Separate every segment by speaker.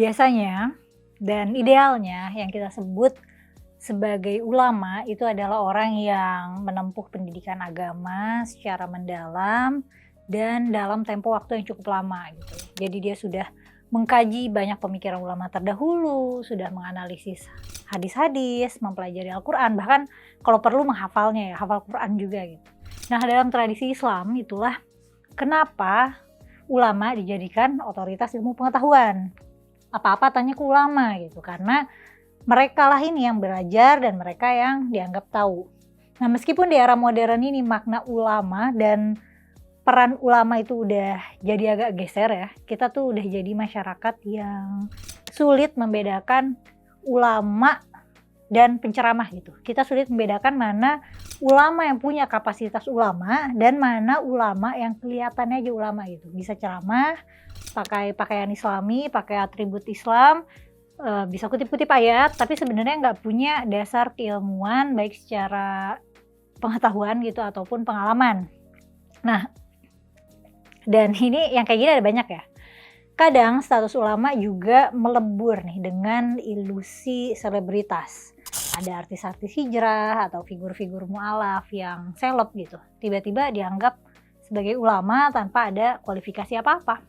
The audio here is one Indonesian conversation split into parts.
Speaker 1: Biasanya dan idealnya yang kita sebut sebagai ulama itu adalah orang yang menempuh pendidikan agama secara mendalam dan dalam tempo waktu yang cukup lama gitu. Jadi dia sudah mengkaji banyak pemikiran ulama terdahulu, sudah menganalisis hadis-hadis, mempelajari Al-Quran, bahkan kalau perlu menghafalnya ya, hafal Quran juga gitu. Nah, dalam tradisi Islam itulah kenapa ulama dijadikan otoritas ilmu pengetahuan. Apa-apa tanya ke ulama gitu, karena mereka lah ini yang belajar dan mereka yang dianggap tahu. Nah, meskipun di era modern ini makna ulama dan peran ulama itu udah jadi agak geser ya, kita tuh udah jadi masyarakat yang sulit membedakan ulama dan penceramah gitu. Kita sulit membedakan mana ulama yang punya kapasitas ulama dan mana ulama yang kelihatannya aja ulama gitu. Bisa ceramah, pakai pakaian islami, pakai atribut Islam, bisa kutip-kutip ayat, tapi sebenarnya nggak punya dasar keilmuan baik secara pengetahuan gitu ataupun pengalaman. Nah, dan ini yang kayak gini ada banyak ya. Kadang status ulama juga melebur nih dengan ilusi selebritas. Ada artis-artis hijrah atau figur-figur mu'alaf yang seleb gitu. Tiba-tiba dianggap sebagai ulama tanpa ada kualifikasi apa-apa.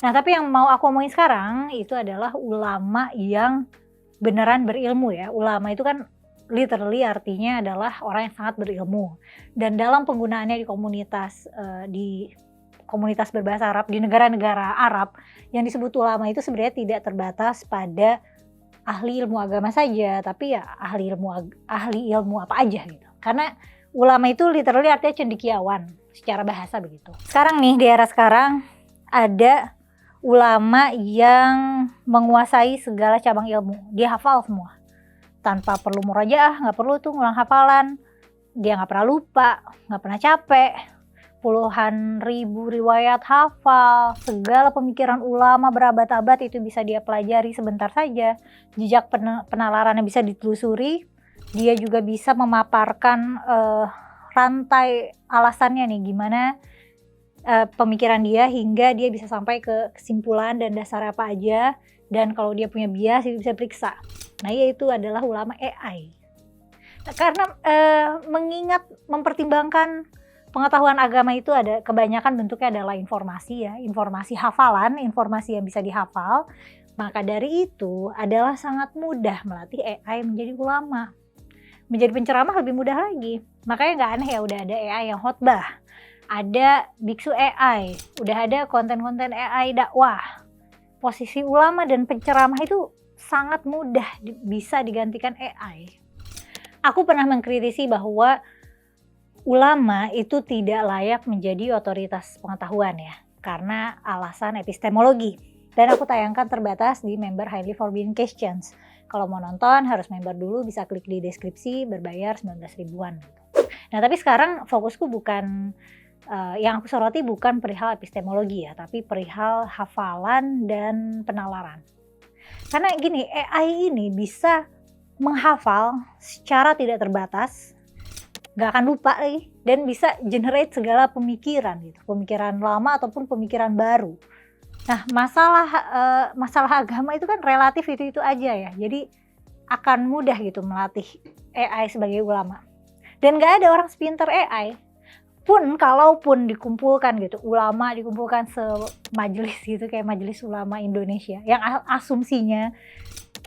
Speaker 1: Nah, tapi yang mau aku omongin sekarang itu adalah ulama yang beneran berilmu ya. Ulama itu kan literally artinya adalah orang yang sangat berilmu. Dan dalam penggunaannya di komunitas berbahasa Arab, di negara-negara Arab, yang disebut ulama itu sebenarnya tidak terbatas pada ahli ilmu agama saja, tapi ya ahli ilmu apa aja gitu. Karena ulama itu literally artinya cendekiawan secara bahasa begitu. Sekarang nih, di era sekarang ada ulama yang menguasai segala cabang ilmu. Dia hafal semua. Tanpa perlu murajaah, nggak perlu tuh ngulang hafalan. Dia nggak pernah lupa, nggak pernah capek. Puluhan ribu riwayat hafal, segala pemikiran ulama berabad-abad itu bisa dia pelajari sebentar saja. Jejak penalarannya bisa ditelusuri. Dia juga bisa memaparkan rantai alasannya nih, gimana pemikiran dia hingga dia bisa sampai ke kesimpulan dan dasar apa aja, dan kalau dia punya bias itu bisa periksa. Nah, yaitu adalah ulama AI. Nah, karena mempertimbangkan pengetahuan agama itu ada kebanyakan bentuknya adalah informasi ya, informasi hafalan, informasi yang bisa dihafal. Maka dari itu adalah sangat mudah melatih AI menjadi ulama. Menjadi penceramah lebih mudah lagi. Makanya nggak aneh ya udah ada AI yang khotbah. Ada biksu AI, udah ada konten-konten AI dakwah. Posisi ulama dan penceramah itu sangat mudah bisa digantikan AI. Aku pernah mengkritisi bahwa ulama itu tidak layak menjadi otoritas pengetahuan ya, karena alasan epistemologi. Dan aku tayangkan terbatas di member Highly Forbidden Questions. Kalau mau nonton harus member dulu, bisa klik di deskripsi, berbayar 19 ribuan. Nah, tapi sekarang fokusku bukan yang aku soroti bukan perihal epistemologi ya, tapi perihal hafalan dan penalaran. Karena gini, AI ini bisa menghafal secara tidak terbatas, gak akan lupa lagi, dan bisa generate segala pemikiran gitu, pemikiran lama ataupun pemikiran baru. Nah, masalah agama itu kan relatif itu aja ya, jadi akan mudah gitu melatih AI sebagai ulama. Dan gak ada orang sepintar AI. Kalaupun dikumpulkan gitu, ulama dikumpulkan semajelis gitu kayak Majelis Ulama Indonesia yang asumsinya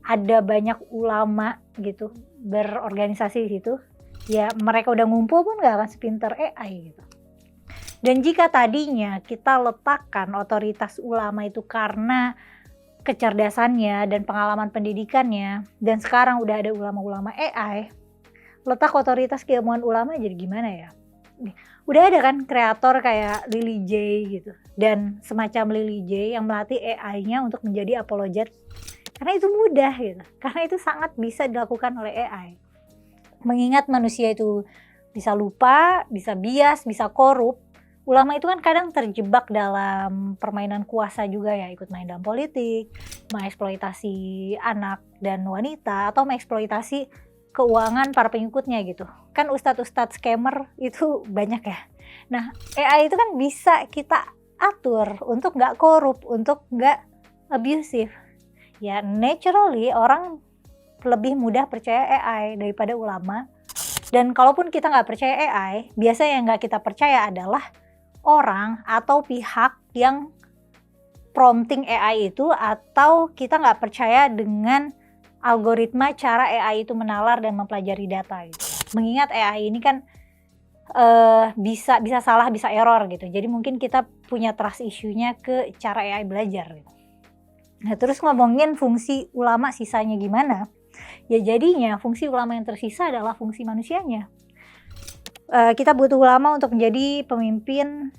Speaker 1: ada banyak ulama gitu berorganisasi di situ, ya mereka udah ngumpul pun gak akan sepintar AI gitu. Dan jika tadinya kita letakkan otoritas ulama itu karena kecerdasannya dan pengalaman pendidikannya, dan sekarang udah ada ulama-ulama AI, letak otoritas keilmuan ulama jadi gimana ya? Udah ada kan kreator kayak Lily J gitu, dan semacam Lily J yang melatih AI-nya untuk menjadi apologet, karena itu mudah gitu, karena itu sangat bisa dilakukan oleh AI. Mengingat manusia itu bisa lupa, bisa bias, bisa korup, ulama itu kan kadang terjebak dalam permainan kuasa juga ya, ikut main dalam politik, mengeksploitasi anak dan wanita, atau mengeksploitasi keuangan para pengikutnya gitu. Kan ustadz-ustadz scammer itu banyak ya. Nah, AI itu kan bisa kita atur untuk nggak korup, untuk nggak abusive. ya naturally orang lebih mudah percaya AI daripada ulama. Dan kalaupun kita nggak percaya AI, biasanya yang nggak kita percaya adalah orang atau pihak yang prompting AI itu, atau kita nggak percaya dengan algoritma cara AI itu menalar dan mempelajari data gitu. Mengingat AI ini kan bisa salah, bisa error gitu. Jadi mungkin kita punya trust issue-nya ke cara AI belajar gitu. Nah, terus ngomongin fungsi ulama sisanya gimana? Ya jadinya fungsi ulama yang tersisa adalah fungsi manusianya. Kita butuh ulama untuk menjadi pemimpin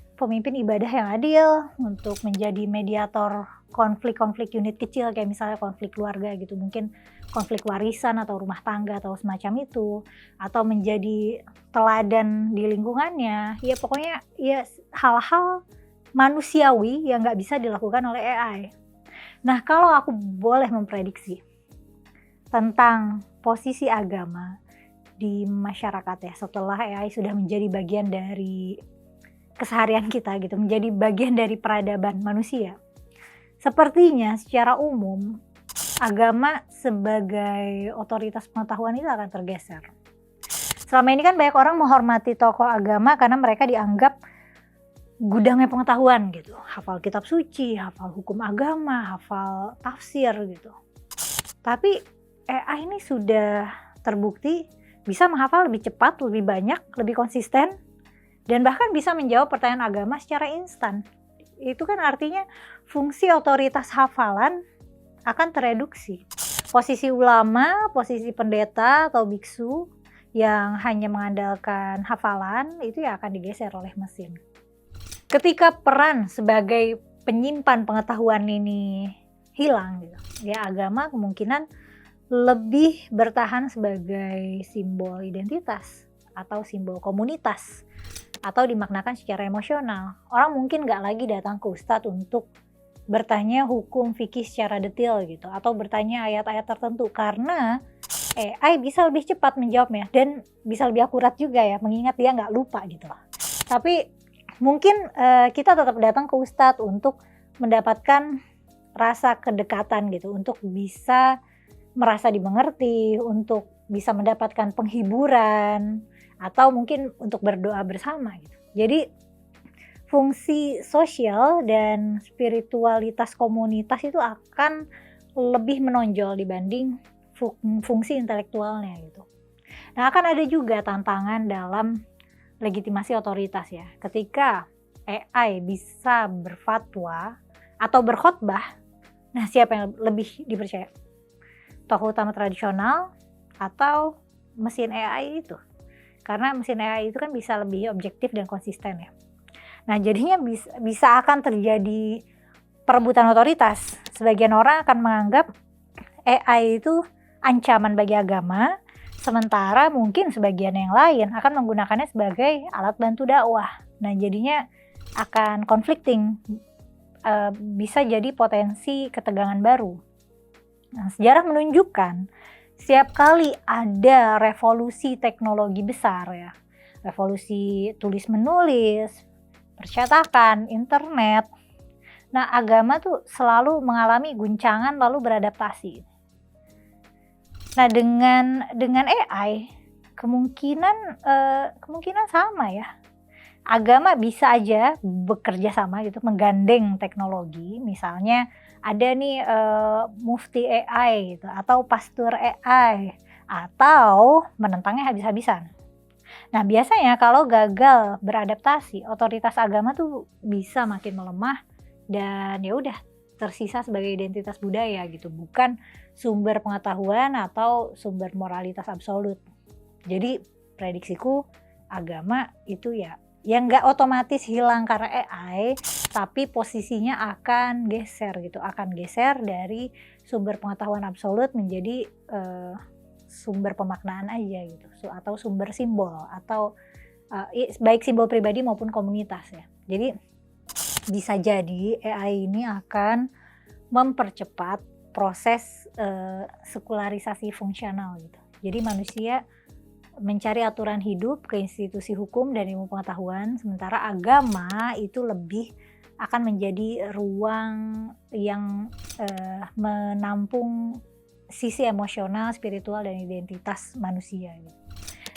Speaker 1: ibadah yang adil, untuk menjadi mediator konflik-konflik unit kecil kayak misalnya konflik keluarga gitu, mungkin konflik warisan atau rumah tangga atau semacam itu, atau menjadi teladan di lingkungannya. Ya pokoknya ya hal-hal manusiawi yang nggak bisa dilakukan oleh AI. Nah, kalau aku boleh memprediksi tentang posisi agama di masyarakat ya setelah AI sudah menjadi bagian dari keseharian kita gitu, menjadi bagian dari peradaban manusia. Sepertinya secara umum agama sebagai otoritas pengetahuan itu akan tergeser. Selama ini kan banyak orang menghormati tokoh agama karena mereka dianggap gudangnya pengetahuan gitu. Hafal kitab suci, hafal hukum agama, hafal tafsir gitu. Tapi AI ini sudah terbukti bisa menghafal lebih cepat, lebih banyak, lebih konsisten, dan bahkan bisa menjawab pertanyaan agama secara instan. Itu kan artinya fungsi otoritas hafalan akan tereduksi. Posisi ulama, posisi pendeta atau biksu yang hanya mengandalkan hafalan itu ya akan digeser oleh mesin. Ketika peran sebagai penyimpan pengetahuan ini hilang gitu, ya agama kemungkinan lebih bertahan sebagai simbol identitas atau simbol komunitas, atau dimaknakan secara emosional. Orang mungkin nggak lagi datang ke ustadz untuk bertanya hukum fikih secara detail gitu, atau bertanya ayat-ayat tertentu, karena AI bisa lebih cepat menjawabnya dan bisa lebih akurat juga ya, mengingat dia nggak lupa gitu loh. Tapi mungkin kita tetap datang ke ustadz untuk mendapatkan rasa kedekatan gitu, untuk bisa merasa dimengerti, untuk bisa mendapatkan penghiburan, atau mungkin untuk berdoa bersama gitu. Jadi fungsi sosial dan spiritualitas komunitas itu akan lebih menonjol dibanding fungsi intelektualnya gitu. Nah, akan ada juga tantangan dalam legitimasi otoritas ya. Ketika AI bisa berfatwa atau berkhotbah, nah siapa yang lebih dipercaya? Tokoh utama tradisional atau mesin AI itu? Karena mesin AI itu kan bisa lebih objektif dan konsisten ya. Nah, jadinya bisa akan terjadi perebutan otoritas. Sebagian orang akan menganggap AI itu ancaman bagi agama, sementara mungkin sebagian yang lain akan menggunakannya sebagai alat bantu dakwah. Nah, jadinya akan conflicting, bisa jadi potensi ketegangan baru. Nah, sejarah menunjukkan setiap kali ada revolusi teknologi besar ya, revolusi tulis-menulis, percetakan, internet, nah agama tuh selalu mengalami guncangan lalu beradaptasi. Nah dengan AI kemungkinan sama ya. Agama bisa aja bekerja sama gitu, menggandeng teknologi. Misalnya ada nih mufti AI gitu, atau pastor AI, atau menentangnya habis-habisan. Nah, biasanya kalau gagal beradaptasi, otoritas agama tuh bisa makin melemah dan ya udah tersisa sebagai identitas budaya gitu, bukan sumber pengetahuan atau sumber moralitas absolut. Jadi prediksiku agama itu ya nggak otomatis hilang karena AI, tapi posisinya akan geser gitu, akan geser dari sumber pengetahuan absolut menjadi sumber pemaknaan aja gitu, atau sumber simbol, atau baik simbol pribadi maupun komunitas ya. Jadi bisa jadi AI ini akan mempercepat proses sekularisasi fungsional gitu. Jadi manusia mencari aturan hidup ke institusi hukum dan ilmu pengetahuan, sementara agama itu lebih akan menjadi ruang yang menampung sisi emosional, spiritual, dan identitas manusia gitu.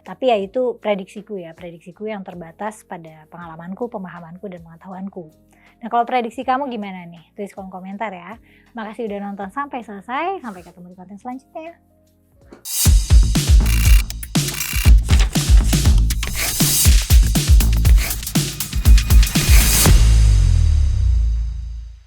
Speaker 1: Tapi ya itu prediksiku yang terbatas pada pengalamanku, pemahamanku, dan pengetahuanku. Nah kalau prediksi kamu gimana nih? Tulis kolom komentar ya. Makasih udah nonton sampai selesai, sampai ketemu di konten selanjutnya.